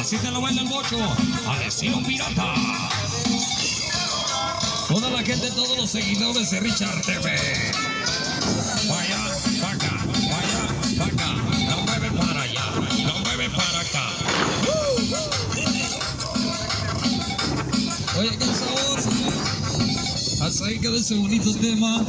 Así te lo baila el bocho, al estilo pirata. Toda la gente, todos los seguidores de Richard TV. Vaya, para acá, vaya, para acá. No mueve para allá, no mueve para acá. Oye, qué sabor. Hasta ahí quedó ese bonito tema.